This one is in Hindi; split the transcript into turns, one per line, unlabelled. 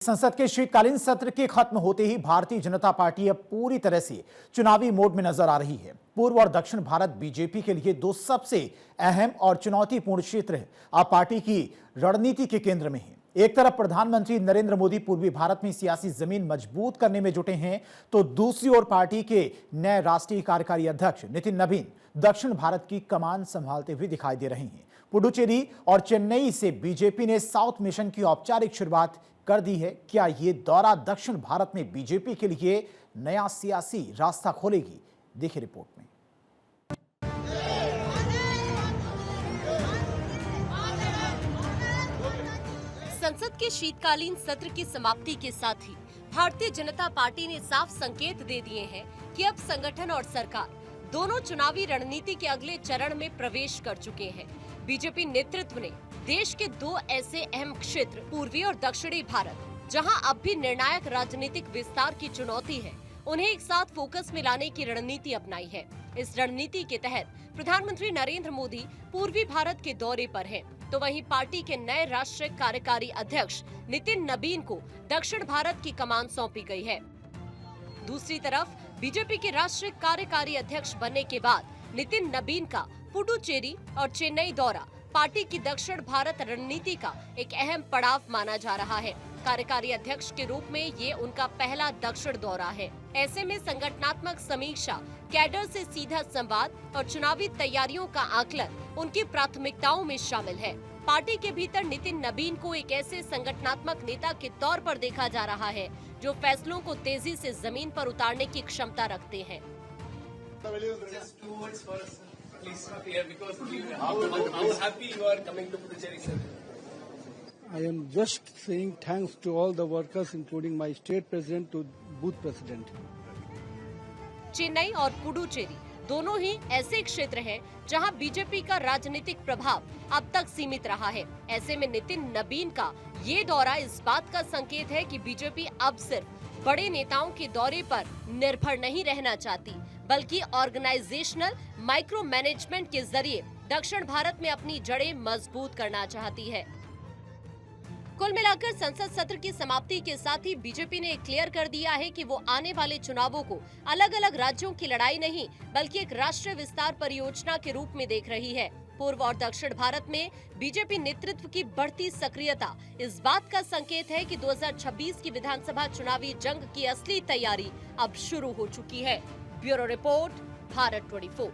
संसद के शीतकालीन सत्र के खत्म होते ही भारतीय जनता पार्टी अब पूरी तरह से चुनावी मोड में नजर आ रही है। पूर्व और दक्षिण भारत बीजेपी के लिए दो सबसे अहम और चुनौतीपूर्ण क्षेत्र अब पार्टी की रणनीति के केंद्र में है। एक तरफ प्रधानमंत्री नरेंद्र मोदी पूर्वी भारत में सियासी जमीन मजबूत करने में जुटे हैं, तो दूसरी ओर पार्टी के नए राष्ट्रीय कार्यकारी अध्यक्ष नितिन नबीन दक्षिण भारत की कमान संभालते हुए दिखाई दे रहे हैं। पुडुचेरी और चेन्नई से बीजेपी ने साउथ मिशन की औपचारिक शुरुआत कर दी है। क्या ये दौरा दक्षिण भारत में बीजेपी के लिए नया सियासी रास्ता खोलेगी? देखिए रिपोर्ट में।
संसद के शीतकालीन सत्र की समाप्ति के साथ ही भारतीय जनता पार्टी ने साफ संकेत दे दिए हैं कि अब संगठन और सरकार दोनों चुनावी रणनीति के अगले चरण में प्रवेश कर चुके हैं। बीजेपी नेतृत्व ने देश के दो ऐसे अहम क्षेत्र पूर्वी और दक्षिणी भारत, जहां अब भी निर्णायक राजनीतिक विस्तार की चुनौती है, उन्हें एक साथ फोकस में लाने की रणनीति अपनाई है। इस रणनीति के तहत प्रधानमंत्री नरेंद्र मोदी पूर्वी भारत के दौरे पर हैं, तो वहीं पार्टी के नए राष्ट्रीय कार्यकारी अध्यक्ष नितिन नबीन को दक्षिण भारत की कमान सौंपी गई है। दूसरी तरफ बीजेपी के राष्ट्रीय कार्यकारी अध्यक्ष बनने के बाद नितिन नबीन का पुडुचेरी और चेन्नई दौरा पार्टी की दक्षिण भारत रणनीति का एक अहम पड़ाव माना जा रहा है। कार्यकारी अध्यक्ष के रूप में ये उनका पहला दक्षिण दौरा है। ऐसे में संगठनात्मक समीक्षा, कैडर से सीधा संवाद और चुनावी तैयारियों का आकलन उनकी प्राथमिकताओं में शामिल है। पार्टी के भीतर नितिन नबीन को एक ऐसे संगठनात्मक नेता के तौर पर देखा जा रहा है जो फैसलों को तेजी से जमीन पर उतारने की क्षमता रखते हैं।
Please clear because how happy you are coming to Puducherry, sir?
I am just saying thanks to all the workers, including my state president to booth president.
Chennai और पुडुचेरी दोनों ही ऐसे क्षेत्र हैं जहां बीजेपी का राजनीतिक प्रभाव अब तक सीमित रहा है। ऐसे में नितिन नबीन का ये दौरा इस बात का संकेत है कि बीजेपी अब सिर्फ बड़े नेताओं के दौरे पर निर्भर नहीं रहना चाहती, बल्कि ऑर्गेनाइजेशनल माइक्रो मैनेजमेंट के जरिए दक्षिण भारत में अपनी जड़ें मजबूत करना चाहती है। कुल मिलाकर संसद सत्र की समाप्ति के साथ ही बीजेपी ने क्लियर कर दिया है कि वो आने वाले चुनावों को अलग अलग राज्यों की लड़ाई नहीं, बल्कि एक राष्ट्रीय विस्तार परियोजना के रूप में देख रही है। पूर्व और दक्षिण भारत में बीजेपी नेतृत्व की बढ़ती सक्रियता इस बात का संकेत है कि 2026 की विधानसभा चुनावी जंग की असली तैयारी अब शुरू हो चुकी है। Bureau report, Bharat 24।